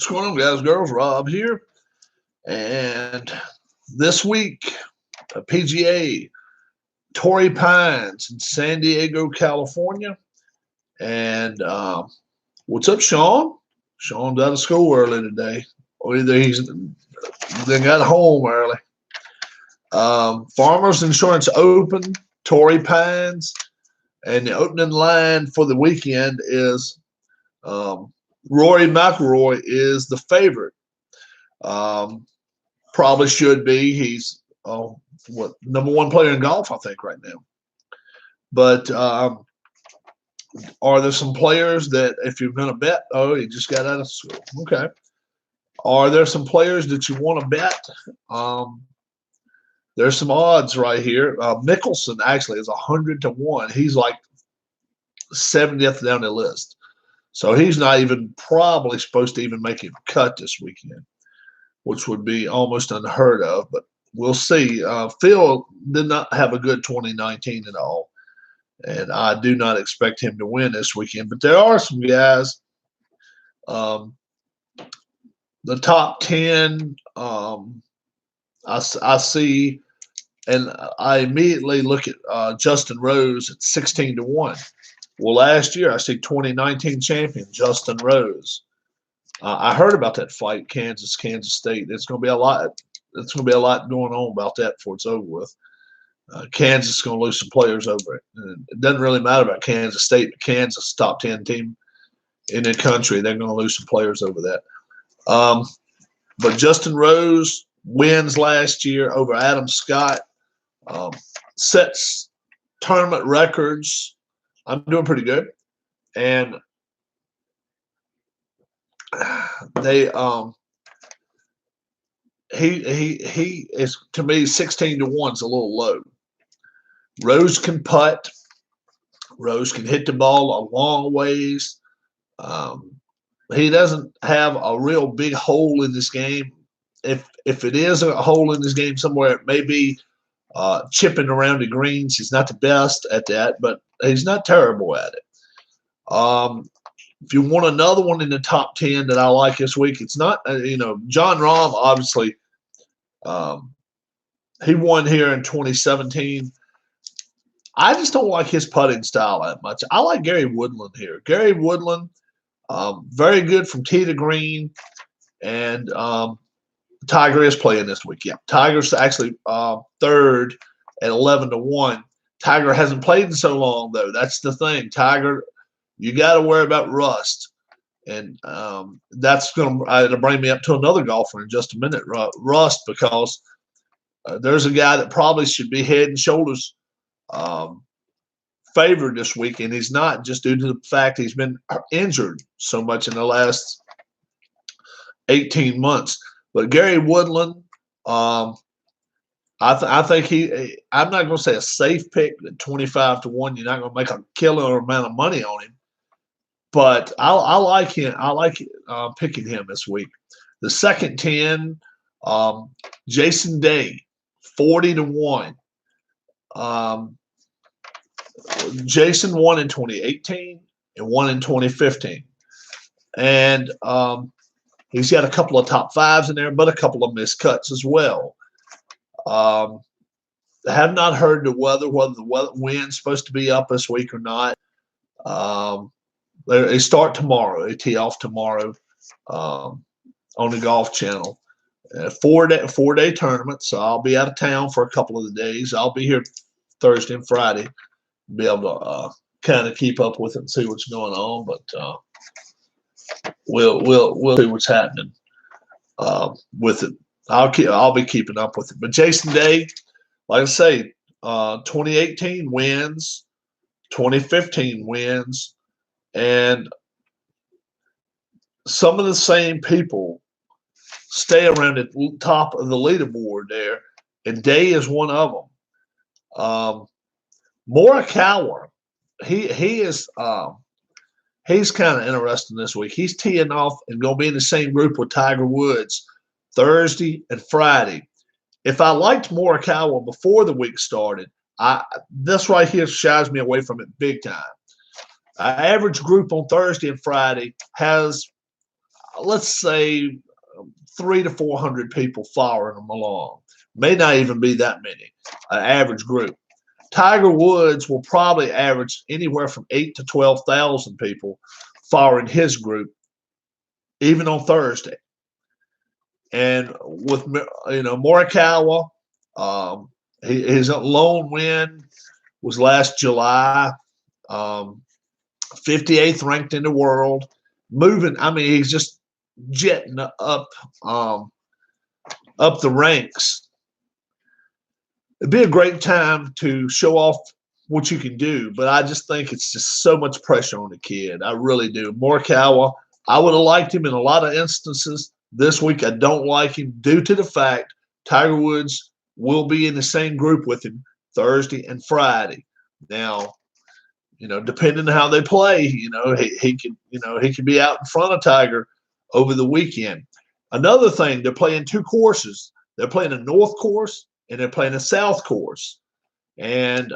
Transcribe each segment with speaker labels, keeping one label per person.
Speaker 1: What's going on, guys, girls? Rob here. And this week, PGA, Torrey Pines in San Diego, California. And what's up, Sean? Sean's out of school early today. Or either he's then got home early. Farmers Insurance Open, Torrey Pines. And the opening line for the weekend is Rory McIlroy is the favorite. Probably should be. He's number one player in golf, I think, right now. But are there some players that if you're going to bet, he just got out of school. Okay. Are there some players that you want to bet? There's some odds right here. Mickelson actually is 100-1. He's like 70th down the list. So he's not even probably supposed to even make a cut this weekend, which would be almost unheard of. But we'll see. Phil did not have a good 2019 at all, and I do not expect him to win this weekend. But there are some guys. The top 10, I see, and I immediately look at Justin Rose at 16-1. Well, last year I see 2019 champion Justin Rose. I heard about that fight, Kansas State. It's going to be a lot. It's going to be a lot going on about that before it's over with. Kansas is going to lose some players over it. And it doesn't really matter about Kansas State, but Kansas top 10 team in the country. They're going to lose some players over that. But Justin Rose wins last year over Adam Scott. Sets tournament records. I'm doing pretty good, and they he is, to me, 16-1 is a little low. Rose can putt. Rose can hit the ball a long ways. He doesn't have a real big hole in this game. If it is a hole in this game somewhere, it may be chipping around the greens. He's not the best at that, but he's not terrible at it. If you want another one in the top 10 that I like this week, it's not, John Rahm, obviously, he won here in 2017. I just don't like his putting style that much. I like Gary Woodland here. Gary Woodland, very good from tee to green, and Tiger is playing this week. Yeah, Tiger's actually third at 11-1. Tiger hasn't played in so long, though. That's the thing. Tiger, you got to worry about rust, and that's going to bring me up to another golfer in just a minute. Rust, because there's a guy that probably should be head and shoulders favored this week, and he's not, just due to the fact he's been injured so much in the last 18 months. But Gary Woodland, I think I'm not going to say a safe pick at 25-1. You're not going to make a killer amount of money on him, but I like him. I like picking him this week. The second 10, Jason Day, 40-1. Jason won in 2018 and won in 2015, and he's got a couple of top fives in there, but a couple of missed cuts as well. I have not heard whether the wind's supposed to be up this week or not. They start tomorrow. They tee off tomorrow on the Golf Channel. Four-day tournament, so I'll be out of town for a couple of the days. I'll be here Thursday and Friday, be able to kind of keep up with it and see what's going on. But we'll see what's happening with it. I'll be keeping up with it. But Jason Day, like I say, 2018 wins, 2015 wins, and some of the same people stay around at the top of the leaderboard there, and Day is one of them. Morikawa, he is he's kind of interesting this week. He's teeing off and going to be in the same group with Tiger Woods Thursday and Friday. If I liked Morikawa before the week started, this right here shies me away from it big time. Our average group on Thursday and Friday has let's say 300 to 400 people following him along. May not even be that many, an average group. Tiger Woods will probably average anywhere from 8 to 12,000 people following his group, even on Thursday. And with Morikawa, his lone win was last July, 58th ranked in the world, moving. I mean, he's just jetting up the ranks. It'd be a great time to show off what you can do, but I just think it's just so much pressure on the kid. I really do. Morikawa, I would have liked him in a lot of instances. This week, I don't like him due to the fact Tiger Woods will be in the same group with him Thursday and Friday. Now, depending on how they play, he could be out in front of Tiger over the weekend. Another thing, they're playing two courses. They're playing a north course and they're playing a south course. And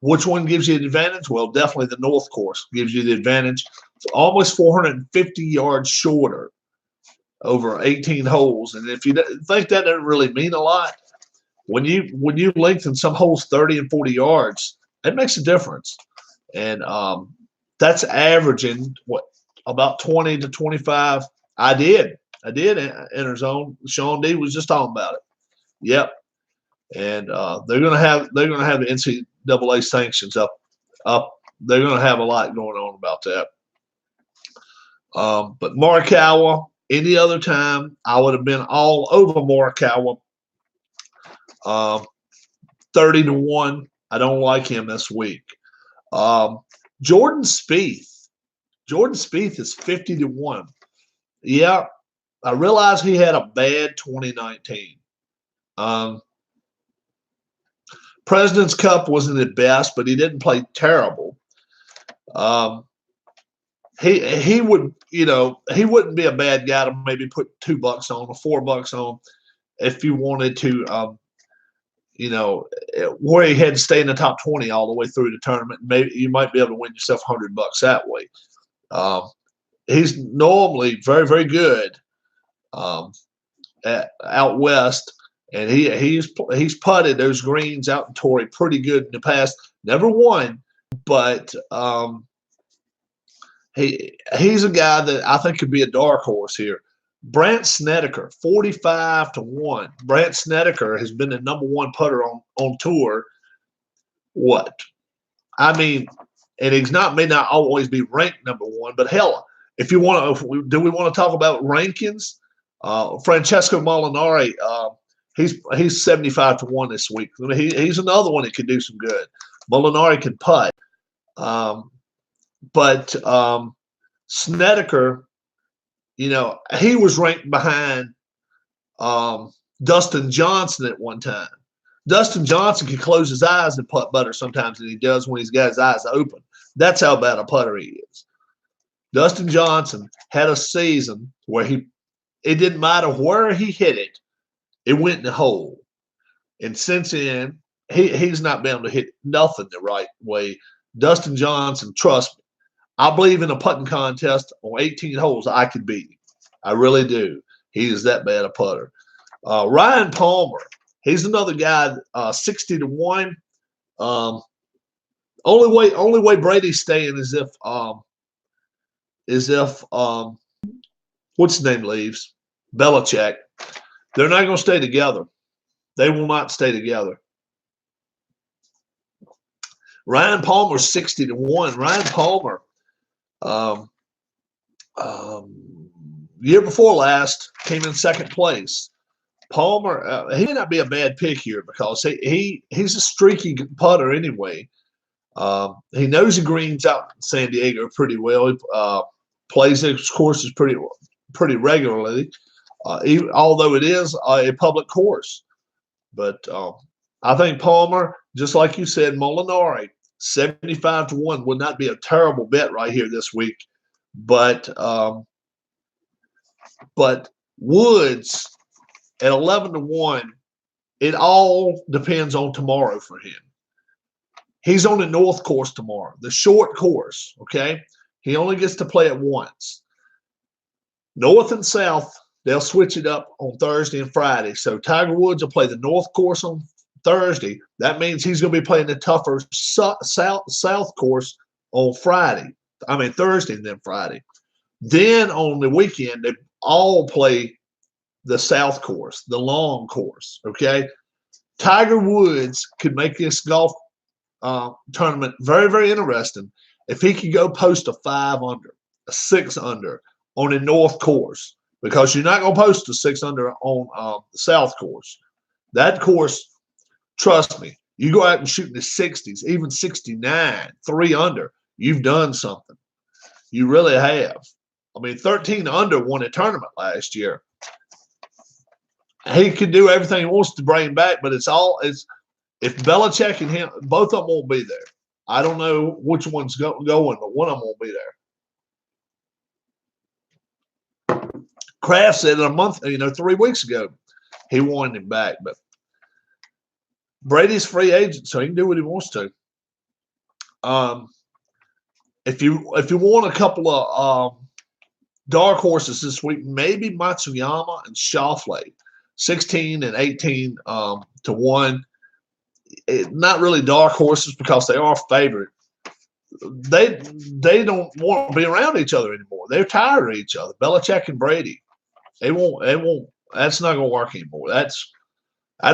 Speaker 1: which one gives you the advantage? Well, definitely the north course gives you the advantage. It's almost 450 yards shorter over 18 holes. And if you think that doesn't really mean a lot, when you lengthen some holes 30 and 40 yards, it makes a difference. And that's averaging about 20 to 25. I did enter zone. Sean D was just talking about it. Yep. And they're gonna have the NCAA sanctions up. They're gonna have a lot going on about that. But Morikawa, any other time, I would have been all over Morikawa. 30 to 1. I don't like him this week. Jordan Spieth. Jordan Spieth is 50 to 1. Yeah, I realize he had a bad 2019. President's Cup wasn't the best, but he didn't play terrible. He would, he wouldn't be a bad guy to maybe put $2 on or $4 on if you wanted to, where he had to stay in the top 20 all the way through the tournament. Maybe you might be able to win yourself $100 that way. He's normally very, very good out west, and he's putted those greens out in Torrey pretty good in the past. Never won, but he's a guy that I think could be a dark horse here. Brandt Snedeker, 45 to 1. Brandt Snedeker has been the number one putter on tour. What? I mean, and he's may not always be ranked number one, but hell, do we want to talk about rankings? Francesco Molinari, he's 75 to 1 this week. I mean, he's another one that could do some good. Molinari can putt. But Snedeker, he was ranked behind Dustin Johnson at one time. Dustin Johnson can close his eyes and putt better sometimes than he does when he's got his eyes open. That's how bad a putter he is. Dustin Johnson had a season where it didn't matter where he hit it, it went in the hole. And since then, he's not been able to hit nothing the right way. Dustin Johnson, trust me, I believe in a putting contest on 18 holes, I could beat him. I really do. He is that bad a putter. Ryan Palmer, he's another guy, 60 to 1. Only way Brady's staying is if what's his name leaves? Belichick. They're not going to stay together. They will not stay together. Ryan Palmer, 60 to 1. Ryan Palmer, year before last, came in second place. Palmer, he may not be a bad pick here because he's a streaky putter anyway. He knows the greens out in San Diego pretty well. He plays his courses pretty regularly, although it is a public course. But I think Palmer, just like you said, Molinari, 75 to 1 would not be a terrible bet right here this week. But Woods at 11 to 1, it all depends on tomorrow for him. He's on the north course tomorrow, the short course, okay? He only gets to play it once. North and South, they'll switch it up on Thursday and Friday. So Tiger Woods will play the North course on Thursday. That means he's going to be playing the tougher South course on Friday. I mean Thursday and then Friday. Then on the weekend, they all play the South course, the long course. Okay, Tiger Woods could make this golf tournament very, very interesting if he could go post a 5 under, a 6 under on a North course, because you're not going to post a 6 under on the South course. That course, trust me, you go out and shoot in the 60s, even 69, 3 under, you've done something. You really have. I mean, 13 under won a tournament last year. He can do everything he wants to bring back, but it's if Belichick and him, both of them won't be there. I don't know which one's going, but one of them won't be there. Kraft said in a month, 3 weeks ago, he wanted him back, but Brady's free agent, so he can do what he wants to. If you want a couple of dark horses this week, maybe Matsuyama and Schauffele, 16 and 18 to 1. Not really dark horses because they are favorite. They don't want to be around each other anymore. They're tired of each other. Belichick and Brady. They won't. That's not going to work anymore. That's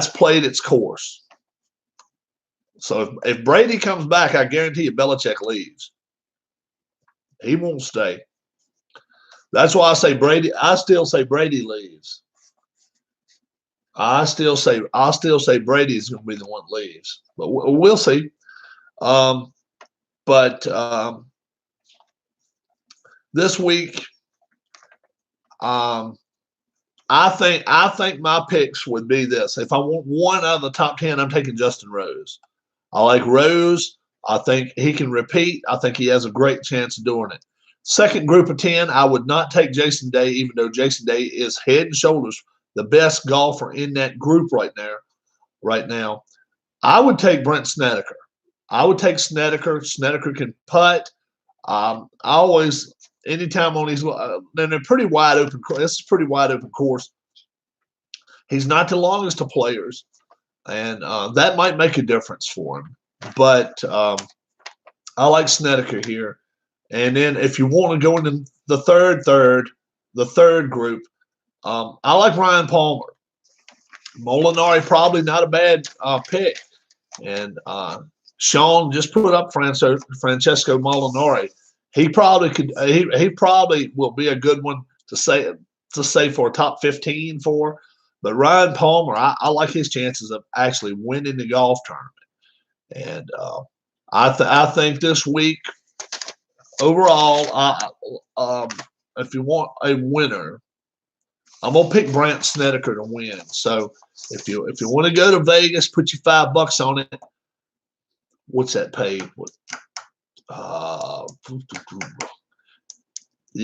Speaker 1: played its course. So if Brady comes back, I guarantee you Belichick leaves. He won't stay. That's why I say Brady. I still say Brady leaves. I still say Brady is going to be the one that leaves, but we'll see. This week, I think my picks would be this. If I want one out of the top 10, I'm taking Justin Rose. I like Rose. I think he can repeat. I think he has a great chance of doing it. Second group of 10, I would not take Jason Day, even though Jason Day is head and shoulders the best golfer in that group right now. I would take Brent Snedeker. I would take Snedeker. Snedeker can putt. I always, anytime on these, and they're pretty wide open. This is a pretty wide open course. He's not the longest of players, and that might make a difference for him. But I like Snedeker here. And then if you want to go into the third group, I like Ryan Palmer. Molinari, probably not a bad pick. And Sean just put up Francesco Molinari. He probably could. He probably will be a good one to say for a top 15 for. But Ryan Palmer, I like his chances of actually winning the golf tournament. And I think this week overall, if you want a winner, I'm gonna pick Brent Snedeker to win. So if you want to go to Vegas, put your $5 on it. What's that paid?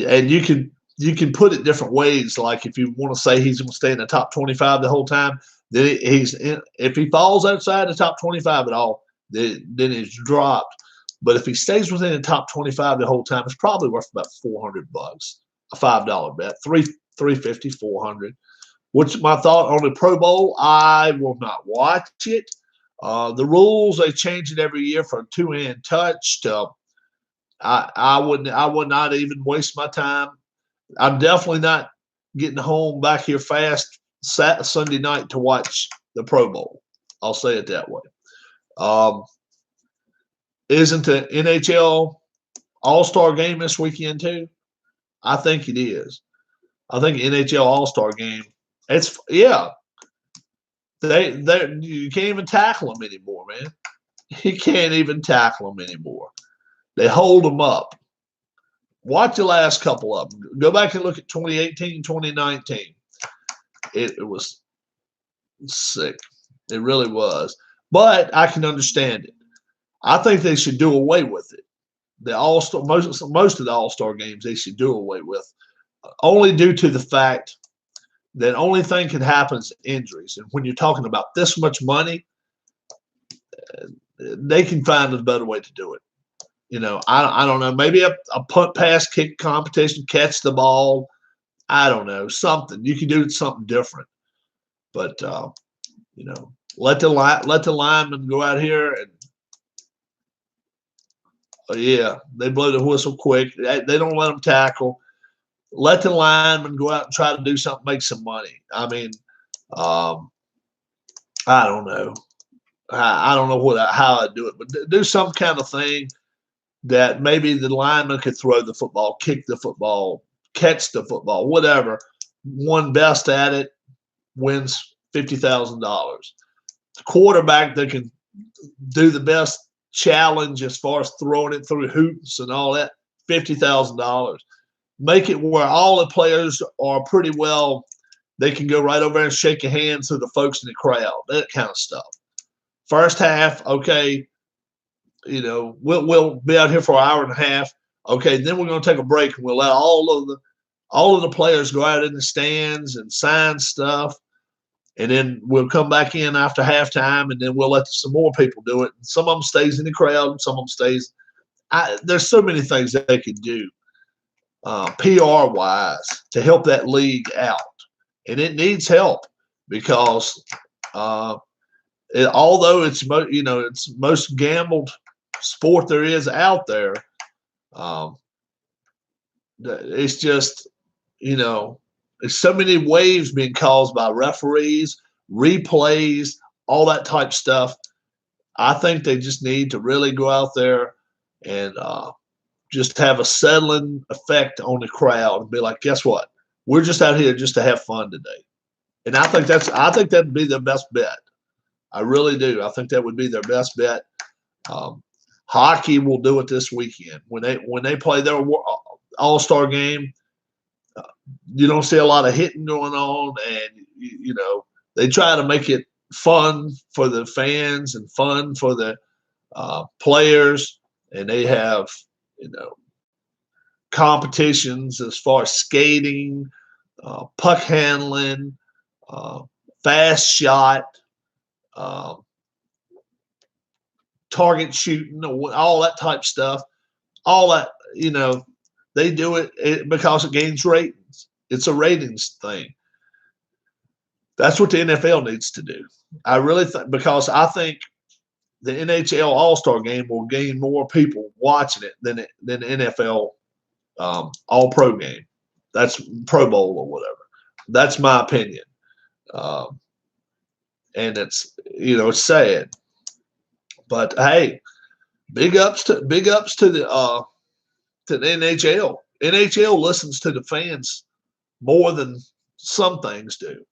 Speaker 1: And you can put it different ways. Like if you want to say he's going to stay in the top 25 the whole time, then if he falls outside the top 25 at all, then it's dropped. But if he stays within the top 25 the whole time, it's probably worth about $400. A $5 bet, $350, $400. What's my thought on the Pro Bowl? I will not watch it. The rules, they change it every year from two-hand touch to I would not even waste my time. I'm definitely not getting home back here fast Sunday night to watch the Pro Bowl. I'll say it that way. Isn't the NHL All-Star game this weekend too? I think it is. I think NHL All-Star game. It's yeah. You can't even tackle them anymore, man. You can't even tackle them anymore. They hold them up. Watch the last couple of them. Go back and look at 2018, 2019. It was sick. It really was. But I can understand it. I think they should do away with it. The All-Star, most of the All-Star games they should do away with, only due to the fact that only thing can happen is injuries. And when you're talking about this much money, they can find a better way to do it. I don't know. Maybe a punt, pass, kick competition, catch the ball. I don't know, something. You can do something different. But let the linemen go out here and yeah, they blow the whistle quick. They don't let them tackle. Let the linemen go out and try to do something, make some money. I mean, um, I don't know. I don't know how I do it, but do some kind of thing that maybe the lineman could throw the football, kick the football, catch the football, whatever. One best at it wins $50,000. The quarterback that can do the best challenge as far as throwing it through hoops and all that, $50,000. Make it where all the players are pretty well. They can go right over and shake a hand to the folks in the crowd, that kind of stuff. First half, okay, we'll be out here for an hour and a half. Okay, then we're going to take a break and we'll let all of the players go out in the stands and sign stuff, and then we'll come back in after halftime, and then we'll let some more people do it. And some of them stays in the crowd, and some of them stays. There's so many things that they could do, PR wise, to help that league out, and it needs help because although it's most gambled sport there is out there, it's just there's so many waves being caused by referees, replays, all that type stuff. I think they just need to really go out there and just have a settling effect on the crowd and be like, guess what? We're just out here just to have fun today. And I think that'd be their best bet. I really do. I think that would be their best bet. Hockey will do it this weekend when they play their All-Star game. You don't see a lot of hitting going on, and they try to make it fun for the fans and fun for the players, and they have competitions as far as skating, puck handling, fast shot, target shooting, all that type stuff. All that, they do it because it gains ratings. It's a ratings thing. That's what the NFL needs to do. I really think, because I think the NHL All-Star game will gain more people watching it than the NFL All-Pro game. That's Pro Bowl or whatever. That's my opinion. And it's sad. But hey, big ups to the NHL. NHL listens to the fans more than some things do.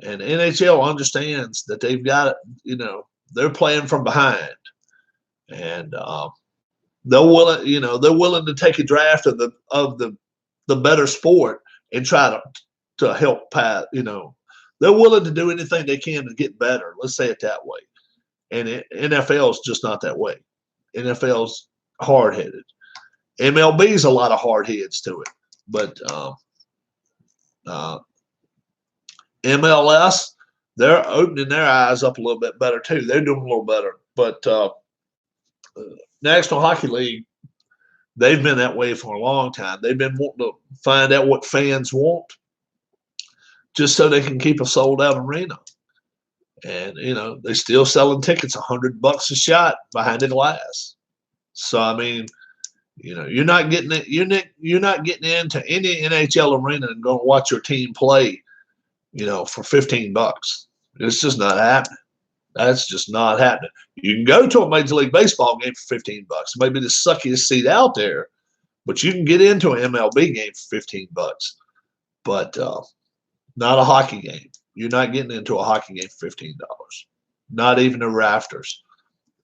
Speaker 1: And NHL understands that they've got it, they're playing from behind. And they're willing to take a draft of the better sport and try to help Pat, they're willing to do anything they can to get better. Let's say it that way. And NFL is just not that way. NFL's hard-headed. MLB's a lot of hard heads to it, but MLS, they're opening their eyes up a little bit better too. They're doing a little better, but National Hockey League, they've been that way for a long time. They've been wanting to find out what fans want, just so they can keep a sold-out arena. And they're still selling tickets $100 a shot behind the glass. So I mean, you're not getting it. You're not getting into any NHL arena and going to watch your team play, for $15. It's just not happening. That's just not happening. You can go to a Major League Baseball game for $15. Maybe the suckiest seat out there, but you can get into an MLB game for $15. But not a hockey game. You're not getting into a hockey game for $15. Not even the rafters.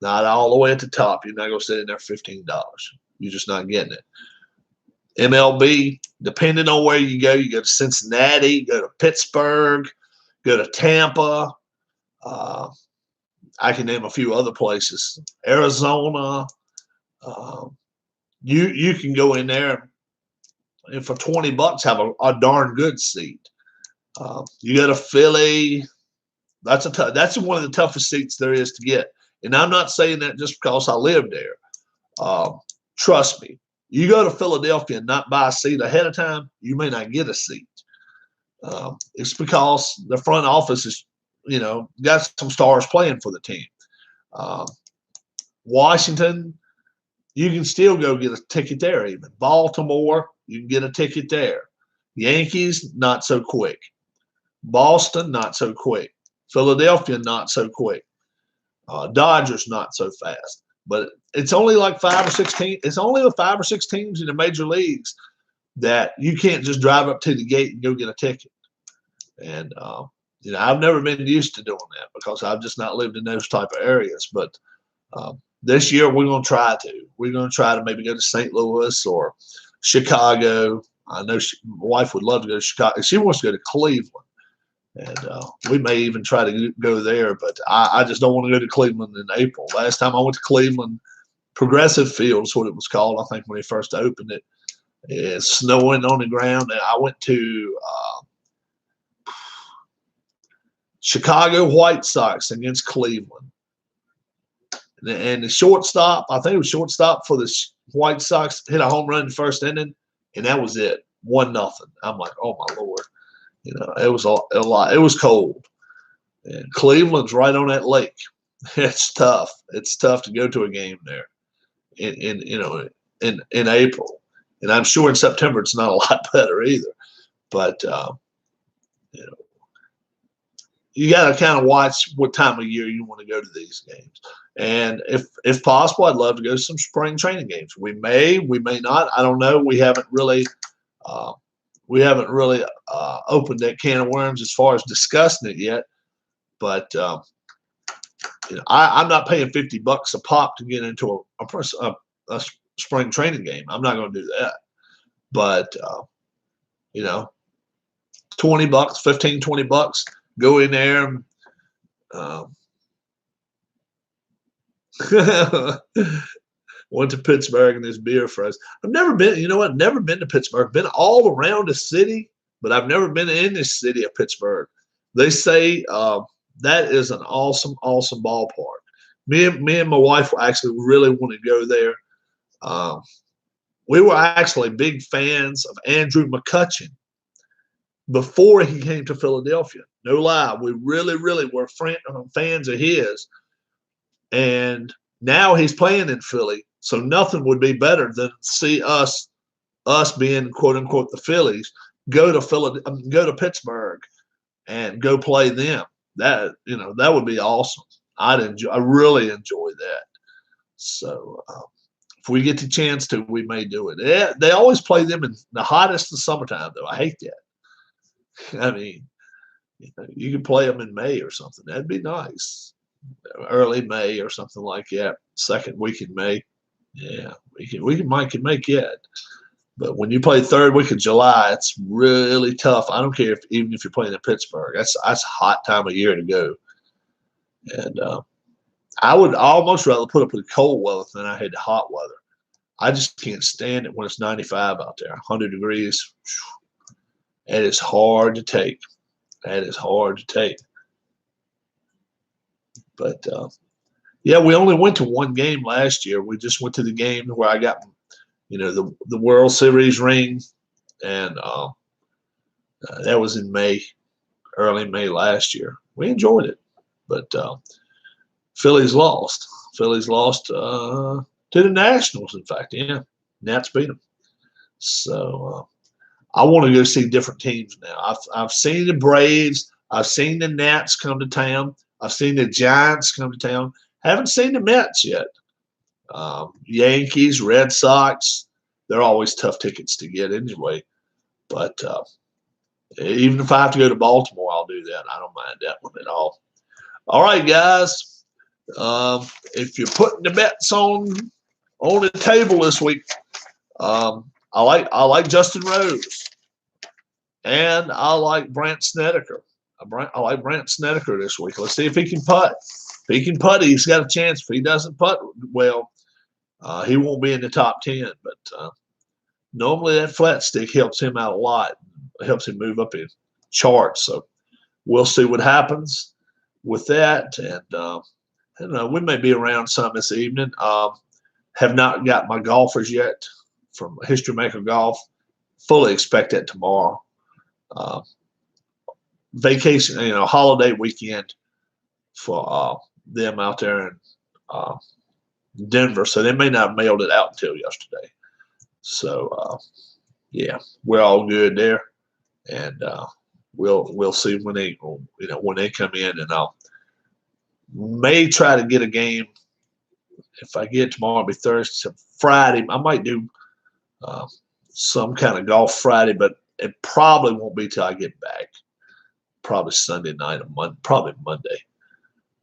Speaker 1: Not all the way at the top. You're not going to sit in there for $15. You're just not getting it. MLB, depending on where you go to Cincinnati, go to Pittsburgh, go to Tampa. I can name a few other places. Arizona. You can go in there and for $20 have a darn good seat. You go to Philly. That's one of the toughest seats there is to get. And I'm not saying that just because I live there. Trust me, You go to Philadelphia and not buy a seat ahead of time, you may not get a seat. It's because the front office is, got some stars playing for the team. Um, Washington, you can still go get a ticket there. Even Baltimore, you can get a ticket there. Yankees, not so quick. Boston, not so quick. Philadelphia, not so quick. Dodgers, not so fast. But it's only like 5 or 6 teams. It's only the 5 or 6 teams in the major leagues that you can't just drive up to the gate and go get a ticket. And I've never been used to doing that because I've just not lived in those type of areas. But this year we're going to try to. We're going to try to maybe go to St. Louis or Chicago. I know my wife would love to go to Chicago. She wants to go to Cleveland. And we may even try to go there, but I just don't want to go to Cleveland in April. Last time I went to Cleveland, Progressive Field is what it was called, I think, when they first opened it. It's snowing on the ground. And I went to Chicago White Sox against Cleveland. And the shortstop, I think it was shortstop for the White Sox, hit a home run in the first inning, and that was it. 1-0. I'm like, oh, my Lord. It was a lot. It was cold. And Cleveland's right on that lake. It's tough. It's tough to go to a game there in April. And I'm sure in September it's not a lot better either. But you got to kind of watch what time of year you want to go to these games. And if possible, I'd love to go to some spring training games. We may not. I don't know. We haven't really opened that can of worms as far as discussing it yet. But I'm not paying $50 a pop to get into a spring training game. I'm not going to do that. But $20, $15, $20, go in there. Went to Pittsburgh and this beer fries. I've never been, never been to Pittsburgh. Been all around the city, but I've never been in this city of Pittsburgh. They say that is an awesome, awesome ballpark. Me and my wife actually really want to go there. We were actually big fans of Andrew McCutchen before he came to Philadelphia. No lie. We really, really were fans of his. And now he's playing in Philly. So nothing would be better than see us being quote unquote the Phillies go to Pittsburgh and go play them. That would be awesome. I really enjoy that. So if we get the chance to, we may do it. They always play them in the hottest of summertime, though. I hate that. I mean, you could play them in May or something. That'd be nice. Early May or something like that. Second week in May. Yeah, we might make it. But when you play third week of July, it's really tough. I don't care even if you're playing in Pittsburgh. That's a hot time of year to go. And I would almost rather put up with the cold weather than I had the hot weather. I just can't stand it when it's 95 out there, 100 degrees. It is hard to take. That is hard to take. But yeah, we only went to one game last year. We just went to the game where I got, the World Series ring, and that was in May, early May last year. We enjoyed it, but Phillies lost. Phillies lost to the Nationals. In fact, yeah, Nats beat them. So I want to go see different teams now. I've seen the Braves. I've seen the Nats come to town. I've seen the Giants come to town. Haven't seen the Mets yet. Yankees, Red Sox, they're always tough tickets to get anyway. But even if I have to go to Baltimore, I'll do that. I don't mind that one at all. All right, guys. If you're putting the bets on the table this week, I like Justin Rose, and I like Brandt Snedeker. I like Brandt Snedeker this week. Let's see if he can putt. If he can putt, he's got a chance. If he doesn't putt well, he won't be in the top 10. But normally that flat stick helps him out a lot. It helps him move up in charts. So we'll see what happens with that. And we may be around some this evening. Have not got my golfers yet from History Maker Golf. Fully expect that tomorrow. Vacation, holiday weekend for them out there in Denver, so they may not have mailed it out until yesterday. So yeah, we're all good there, and we'll see when they when they come in, and I'll may try to get a game. If I get tomorrow, it'll be Thursday, Friday. I might do some kind of golf Friday, but it probably won't be till I get back. Probably Sunday night or probably Monday.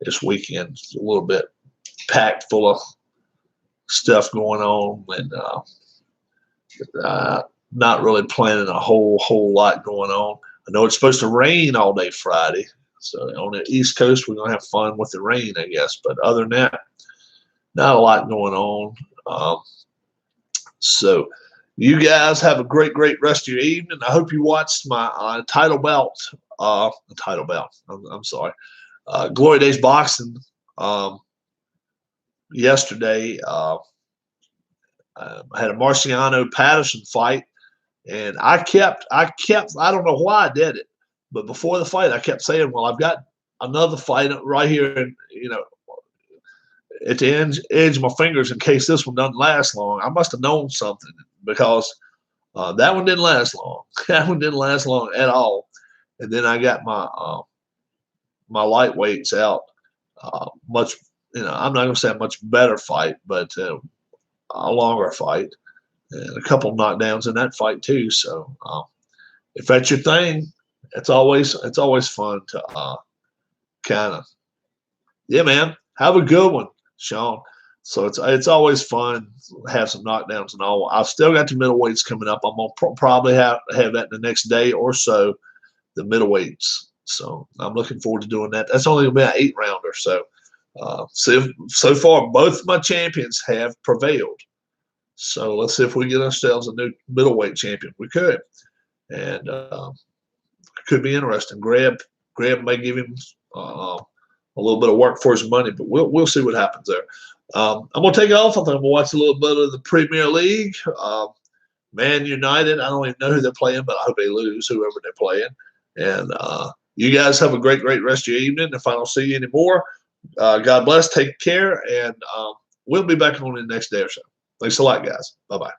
Speaker 1: This weekend's a little bit packed full of stuff going on, and not really planning a whole lot going on. I know it's supposed to rain all day Friday, so on the East Coast we're gonna have fun with the rain, I guess. But other than that, not a lot going on. So you guys have a great rest of your evening. I hope you watched my title belt. I'm sorry. Glory Days Boxing yesterday. I had a Marciano Patterson fight, and I don't know why I did it, but before the fight I kept saying, well, I've got another fight right here, and at the edge of my fingers in case this one doesn't last long. I must have known something, because that one didn't last long. That one didn't last long at all. And then I got my my lightweights out. Much, I'm not going to say a much better fight, but a longer fight, and a couple knockdowns in that fight too. So if that's your thing, it's always fun to kind of, yeah, man, have a good one, Sean. So it's always fun to have some knockdowns and all. I've still got the middleweights coming up. I'm gonna probably have that the next day or so, the middleweights. So I'm looking forward to doing that. That's only gonna be an 8-rounder. So so far both my champions have prevailed. So let's see if we get ourselves a new middleweight champion. We could, and it could be interesting. Greb may give him a little bit of work for his money, but we'll see what happens there. I'm gonna take off. I think I'm gonna watch a little bit of the Premier League. Man United. I don't even know who they're playing, but I hope they lose, whoever they're playing. And you guys have a great rest of your evening. If I don't see you anymore, God bless. Take care, and we'll be back on the next day or so. Thanks a lot, guys. Bye-bye.